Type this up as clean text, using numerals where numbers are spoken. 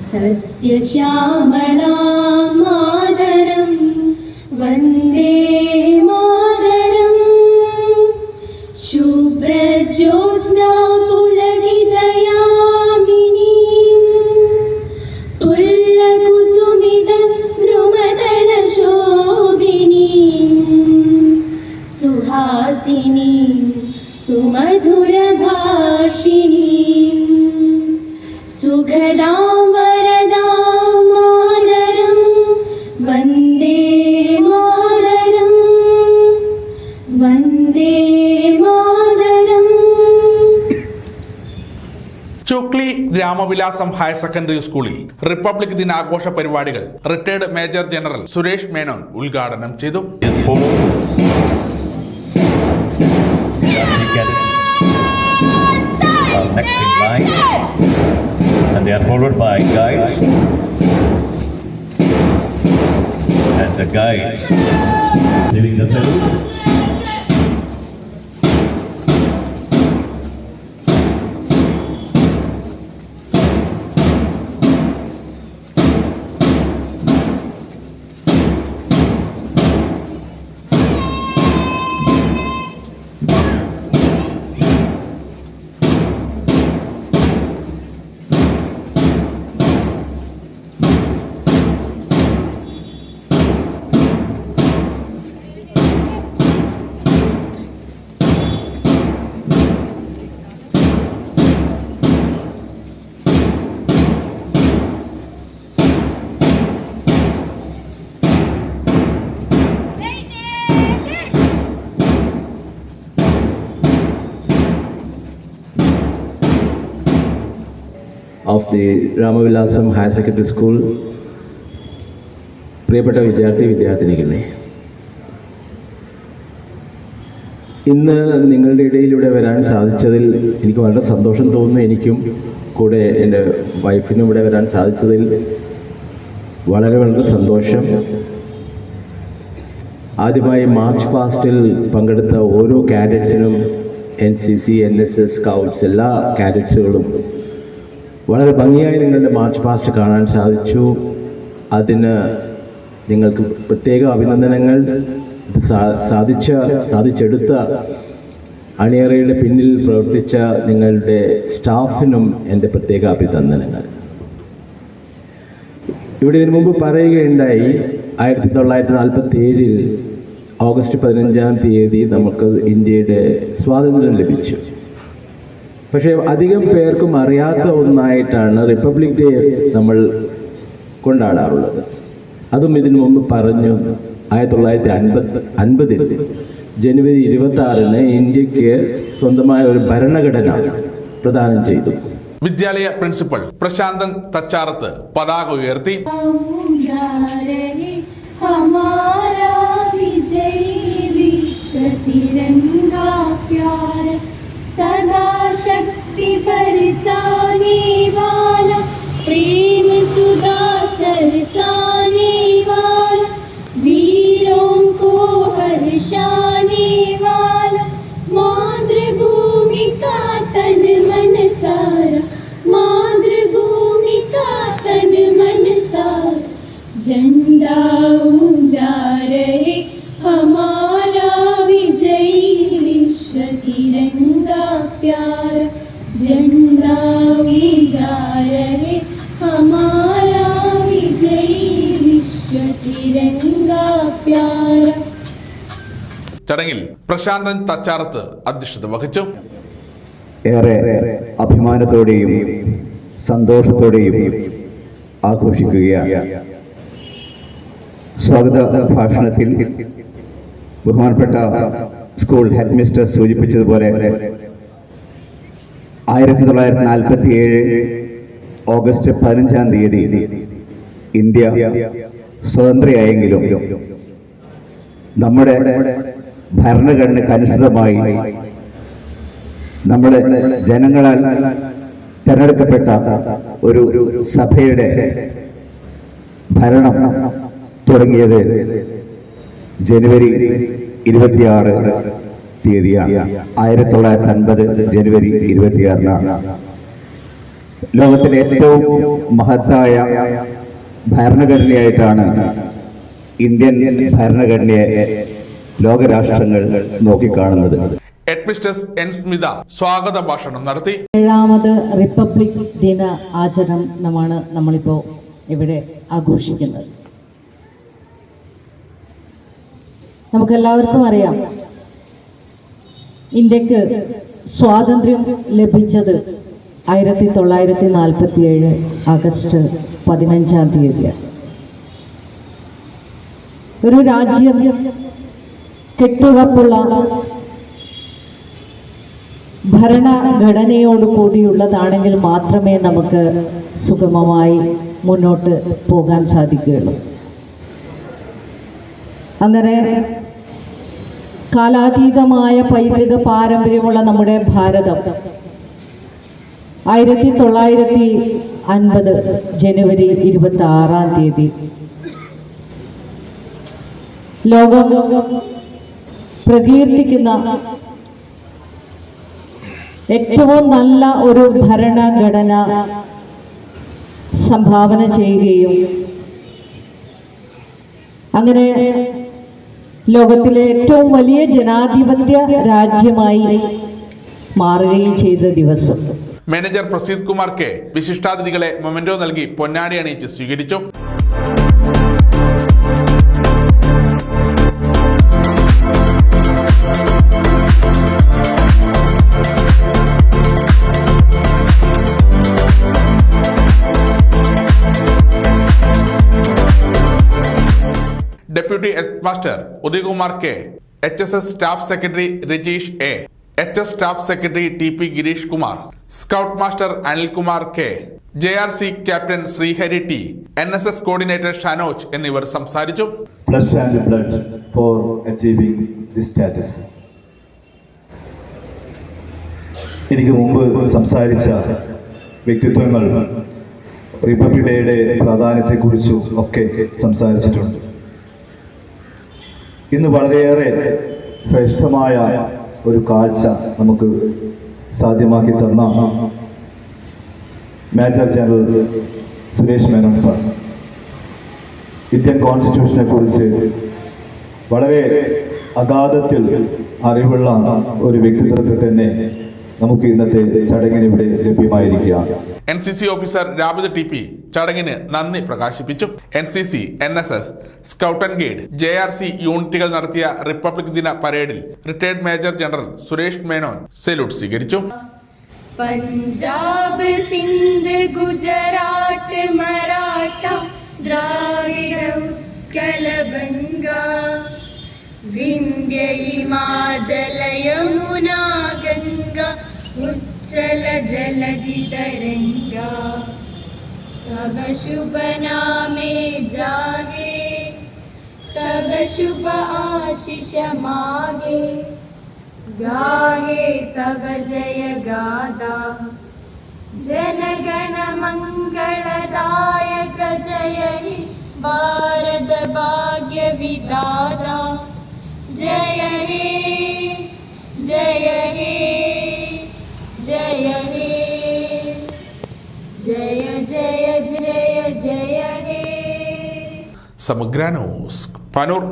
സസ്യശ്യാമളാം Mataram Vande Mataram. ശുഭ്രജ്യോത്സ്നാ പുളകിതയാമിനീം പുല്ലകുസുമിത ദ്രുമദല ശോഭിനീം സുഹാസിനീം സുമധുരഭാഷിണീം സുഖദാം വരദാം Mataram Vande Mataram Vande Mataram. Chokli Ramavilasam higher secondary സ്കൂളിൽ republic ദിനാഘോഷ പരിപാടികൾ retired major general Suresh Menon ഉദ്ഘാടനം ചെയ്തു. Next in line, and they are followed by guides, and the guides giving the salute. of the Ramavilasam Higher Secondary School, പ്രിയപ്പെട്ട വിദ്യാർത്ഥിനികളെ, ഇന്ന് നിങ്ങളുടെ ഇടയിലൂടെ വരാൻ സാധിച്ചതിൽ എനിക്ക് വളരെ സന്തോഷം തോന്നുന്നു. എനിക്കും കൂടെ എൻ്റെ വൈഫിനും ഇവിടെ വരാൻ സാധിച്ചതിൽ വളരെ വളരെ സന്തോഷം. ആദ്യമായി മാർച്ച് പാസ്റ്റിൽ പങ്കെടുത്ത ഓരോ കാഡറ്റ്സിനും NCC, NSS, സ്കൗട്ട്സ് എല്ലാ കാഡറ്റ്സുകളും വളരെ ഭംഗിയായി നിങ്ങളുടെ മാർച്ച് പാസ്റ്റ് കാണാൻ സാധിച്ചു. അതിന് നിങ്ങൾക്ക് പ്രത്യേക അഭിനന്ദനങ്ങൾ. സാധിച്ചെടുത്ത അണിയറയുടെ പിന്നിൽ പ്രവർത്തിച്ച നിങ്ങളുടെ സ്റ്റാഫിനും എൻ്റെ പ്രത്യേക അഭിനന്ദനങ്ങൾ. ഇവിടെ ഇതിനു മുമ്പ് പറയുകയുണ്ടായി, 1947 ഓഗസ്റ്റ് 15 നമുക്ക് ഇന്ത്യയുടെ സ്വാതന്ത്ര്യം ലഭിച്ചു. പക്ഷേ അധികം പേർക്കും അറിയാത്ത ഒന്നായിട്ടാണ് റിപ്പബ്ലിക് ഡേ നമ്മൾ കൊണ്ടാടാറുള്ളത്. അതും ഇതിനു മുമ്പ് പറഞ്ഞു, 1950 ജനുവരി 26 ഇന്ത്യക്ക് സ്വന്തമായ ഒരു ഭരണഘടന പ്രദാനം ചെയ്തു. വിദ്യാലയ പ്രിൻസിപ്പൽ പ്രശാന്തൻ തച്ചാറത്ത് പതാക ഉയർത്തി. सदा शक्ति बरसाने वाला, प्रेम सुधा सरसाने वाला, वीरों को हर्षाने वाला, मातृभूमि का तन मन सारा, मातृभूमि का तन मन सारा, झंडा ऊंचा रहे हमारा विजयी विश्व तिरंगा प्यारा, झंडा ऊंचा रहे हमारा विजयी विश्व तिरंगा प्यारा. ചടങ്ങിൽ പ്രശാന്തൻ തച്ചാറത്ത് അധ്യക്ഷത വഹിച്ചു. ഏറെ അഭിമാനത്തോടെയും സന്തോഷത്തോടെയും ആഘോഷിക്കുകയാണ്. സ്വാഗത ഭാഷണത്തിൽ ബഹുമാനപ്പെട്ട സ്കൂൾ ഹെഡ് മിസ്റ്റർ സൂചിപ്പിച്ചതുപോലെ 1947 ഓഗസ്റ്റ് 15 ഇന്ത്യ സ്വതന്ത്രയായെങ്കിലും നമ്മുടെ ഭരണഘടനയ്ക്കനുസൃതമായി നമ്മുടെ ജനങ്ങളാൽ തിരഞ്ഞെടുക്കപ്പെട്ട ഒരു സഭയുടെ ഭരണം തുടങ്ങിയത് ജനുവരി 26 തീയതിയാണ്. 1950 ജനുവരി 26. ലോകത്തിലെ ഏറ്റവും മഹത്തായ ഭരണഘടനയായിട്ടാണ് ഇന്ത്യൻ ഭരണഘടനയെ ലോകരാഷ്ട്രങ്ങൾ നോക്കിക്കാണുന്നത്. ഹെഡ്മിസ്ട്രസ് എൻ സ്മിത സ്വാഗത ഭാഷണം നടത്തി. 7ാമത് റിപ്പബ്ലിക് ദിന ആചരണമാണ് നമ്മളിപ്പോൾ ഇവിടെ ആഘോഷിക്കുന്നത്. നമുക്കെല്ലാവർക്കും അറിയാം, ഇന്ത്യക്ക് സ്വാതന്ത്ര്യം ലഭിച്ചത് 1947 ആഗസ്റ്റ് 15-ാം തീയതിയാണ്. ഒരു രാജ്യം കെട്ടുറപ്പുള്ള ഭരണഘടനയോട് കൂടിയുള്ളതാണെങ്കിൽ മാത്രമേ നമുക്ക് സുഗമമായി മുന്നോട്ട് പോകാൻ സാധിക്കുകയുള്ളൂ. അങ്ങനെ കാലാതീതമായ പൈതൃക പാരമ്പര്യമുള്ള നമ്മുടെ ഭാരതം 1950 ജനുവരി 26-ാം തീയതി ലോകം പ്രകീർത്തിക്കുന്ന ഏറ്റവും നല്ല ഒരു ഭരണഘടന സംഭാവന ചെയ്യുകയും അങ്ങനെ ലോകത്തിലെ ഏറ്റവും വലിയ ജനാധിപത്യ രാജ്യമായി മാറുകയും ചെയ്ത ദിവസം. മാനേജർ പ്രസീദ് കുമാർ കെ വിശിഷ്ടാതിഥികളെ മൊമെന്റോ നൽകി പൊന്നാടി അണിയിച്ച് സ്വീകരിച്ചു. Deputy headmaster Udayakumar K, HSS staff secretary Rajeesh A, HS staff secretary TP Girish Kumar, scout master Anilkumar K, JRC captain Sreehari T, NSS coordinator Shanoj എന്നിവർ സംസാരിച്ചു. Flesh and blood for achieving this status. എനിക്ക് മുമ്പ് സംസാരിച്ച വ്യക്തിത്വങ്ങൾ റിപ്പബ്ലിക് ഡേയുടെ പ്രാധാന്യത്തെക്കുറിച്ചും ഒക്കെ സംസാരിച്ചിട്ടുണ്ട്. ഇന്ന് വളരെയേറെ ശ്രേഷ്ഠമായ ഒരു കാഴ്ച നമുക്ക് സാധ്യമാക്കി തന്ന major general Suresh Menon sir Indian കോൺസ്റ്റിറ്റ്യൂഷനെ കുറിച്ച് വളരെ അഗാധത്തിൽ അറിവുള്ള ഒരു വ്യക്തിത്വത്തെ തന്നെ നമുക്ക് ഇന്നത്തെ ചടങ്ങിന് ഇവിടെ ലഭ്യമായിരിക്കുകയാണ്. NCC ഓഫീസർ രാബിദ് TP ചടങ്ങിന് നന്ദി പ്രകാശിപ്പിച്ചു. NCC, NSS, scout and guide, JRC യൂണിറ്റുകൾ നടത്തിയ റിപ്പബ്ലിക് ദിന പരേഡിൽ retired major general Suresh Menon salute സ്വീകരിച്ചു. പഞ്ചാബ്, സിന്ധ്, ഗുജറാത്ത്, മറാഠ, ദ്രാവിഡ, ഉത്കല, ബംഗ, വിന്ധ്യ, ഹിമാചല, യമുന, ഗംഗ, ഉജ്ജല ജലജി തരംഗ, തബ ശുഭ നാമേ ജാഗേ, തബ ശുഭ ആശിഷ മാഗേ, गाहे तब जय गादा, जनगण मंगलदायक जय हे भारत भाग्य विधाता, जय हे जय हे जय हे जय जय जय जय हे. സമഗ്ര ന്യൂസ്, പനൂർ.